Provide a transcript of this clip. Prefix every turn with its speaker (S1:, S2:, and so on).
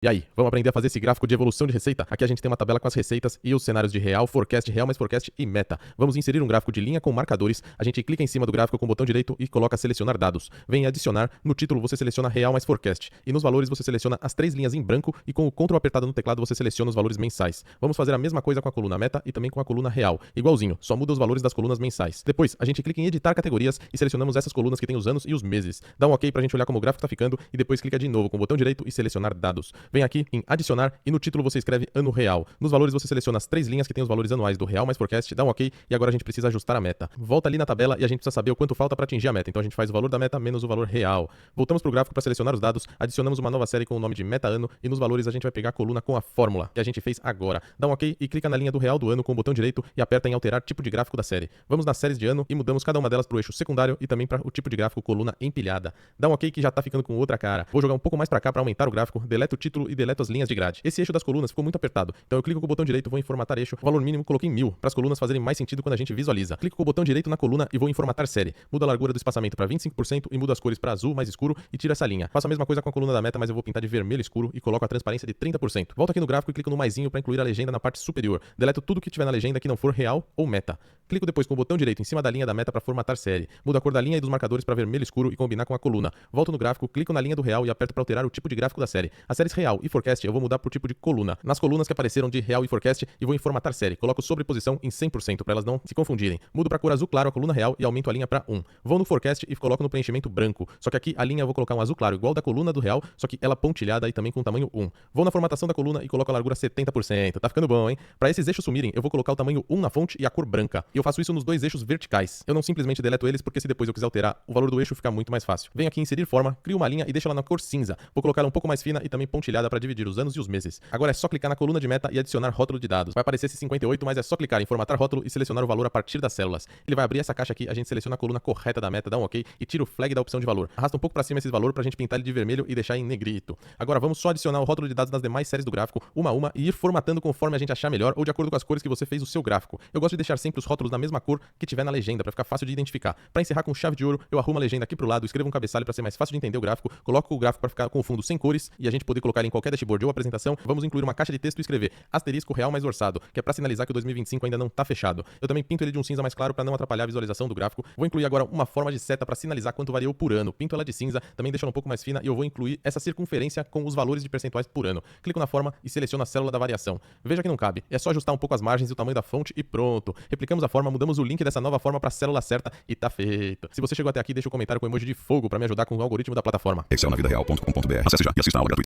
S1: E aí, vamos aprender a fazer esse gráfico de evolução de receita? Aqui a gente tem uma tabela com as receitas e os cenários de real, real mais forecast e meta. Vamos inserir um gráfico de linha com marcadores. A gente clica em cima do gráfico com o botão direito e coloca selecionar dados. Vem adicionar. No título você seleciona real mais forecast. E nos valores você seleciona as 3 linhas em branco e com o Ctrl apertado no teclado você seleciona os valores mensais. Vamos fazer a mesma coisa com a coluna meta e também com a coluna real. Igualzinho, só muda os valores das colunas mensais. Depois, a gente clica em editar categorias e selecionamos essas colunas que tem os anos e os meses. Dá um OK pra gente olhar como o gráfico tá ficando e depois clica de novo com o botão direito e selecionar dados. Vem aqui em adicionar e no título você escreve ano real. Nos valores você seleciona as 3 linhas que tem os valores anuais do real mais forecast, dá um OK e agora a gente precisa ajustar a meta. Volta ali na tabela e a gente precisa saber o quanto falta para atingir a meta. Então a gente faz o valor da meta menos o valor real. Voltamos pro gráfico para selecionar os dados, adicionamos uma nova série com o nome de meta ano e nos valores a gente vai pegar a coluna com a fórmula que a gente fez agora. Dá um OK e clica na linha do real do ano com o botão direito e aperta em alterar tipo de gráfico da série. Vamos nas séries de ano e mudamos cada uma delas pro eixo secundário e também para o tipo de gráfico coluna empilhada. Dá um OK que já tá ficando com outra cara. Vou jogar um pouco mais para cá para aumentar o gráfico, deleto o título e deleto as linhas de grade. Esse eixo das colunas ficou muito apertado, então eu clico com o botão direito, vou em formatar eixo, o valor mínimo coloquei em 1000, para as colunas fazerem mais sentido quando a gente visualiza. Clico com o botão direito na coluna e vou em formatar série. Mudo a largura do espaçamento para 25% e mudo as cores para azul mais escuro e tiro essa linha. Faço a mesma coisa com a coluna da meta, mas eu vou pintar de vermelho escuro e coloco a transparência de 30%. Volto aqui no gráfico e clico no maisinho para incluir a legenda na parte superior. Deleto tudo que tiver na legenda que não for real ou meta. Clico depois com o botão direito em cima da linha da meta para formatar série. Mudo a cor da linha e dos marcadores para vermelho escuro e combinar com a coluna. Volto no gráfico, clico na linha do real e aperto para alterar o tipo de gráfico da série. As séries real e forecast eu vou mudar pro tipo de coluna. Nas colunas que apareceram de real e forecast e vou em formatar série. Coloco sobreposição em 100% para elas não se confundirem. Mudo para cor azul claro a coluna real e aumento a linha para 1. Vou no forecast e coloco no preenchimento branco. Só que aqui a linha eu vou colocar um azul claro igual da coluna do real, só que ela pontilhada e também com tamanho 1. Vou na formatação da coluna e coloco a largura 70%. Tá ficando bom, hein? Para esses eixos sumirem, eu vou colocar o tamanho 1 na fonte e a cor branca. E eu faço isso nos 2 eixos verticais. Eu não simplesmente deleto eles porque se depois eu quiser alterar, o valor do eixo fica muito mais fácil. Venho aqui em inserir forma, crio uma linha e deixo ela na cor cinza. Vou colocar ela um pouco mais fina e também pontilhada para dividir os anos e os meses. Agora é só clicar na coluna de meta e adicionar rótulo de dados. Vai aparecer esse 58, mas é só clicar em formatar rótulo e selecionar o valor a partir das células. Ele vai abrir essa caixa aqui, a gente seleciona a coluna correta da meta, dá um OK e tira o flag da opção de valor. Arrasta um pouco para cima esse valor pra gente pintar ele de vermelho e deixar em negrito. Agora vamos só adicionar o rótulo de dados nas demais séries do gráfico, uma a uma, e ir formatando conforme a gente achar melhor ou de acordo com as cores que você fez o seu gráfico. Eu gosto de deixar sempre os rótulos na mesma cor que tiver na legenda, pra ficar fácil de identificar. Pra encerrar com chave de ouro, eu arrumo a legenda aqui pro lado, escrevo um cabeçalho pra ser mais fácil de entender o gráfico, coloco o gráfico pra ficar com o fundo sem cores e a gente poder colocar ele em qualquer dashboard ou apresentação. Vamos incluir uma caixa de texto e escrever asterisco real mais orçado, que é pra sinalizar que o 2025 ainda não tá fechado. Eu também pinto ele de um cinza mais claro pra não atrapalhar a visualização do gráfico. Vou incluir agora uma forma de seta pra sinalizar quanto variou por ano. Pinto ela de cinza, também deixo ela um pouco mais fina e eu vou incluir essa circunferência com os valores de percentuais por ano. Clico na forma e seleciono a célula da variação. Veja que não cabe, é só ajustar um pouco as margens e o tamanho da fonte e pronto. Replicamos a forma, mudamos o link dessa nova forma pra célula certa e tá feito. Se você chegou até aqui, deixa um comentário com emoji de fogo pra me ajudar com o algoritmo da plataforma.
S2: excelnavidareal.com.br. Acesse já e assista a aula gratuita.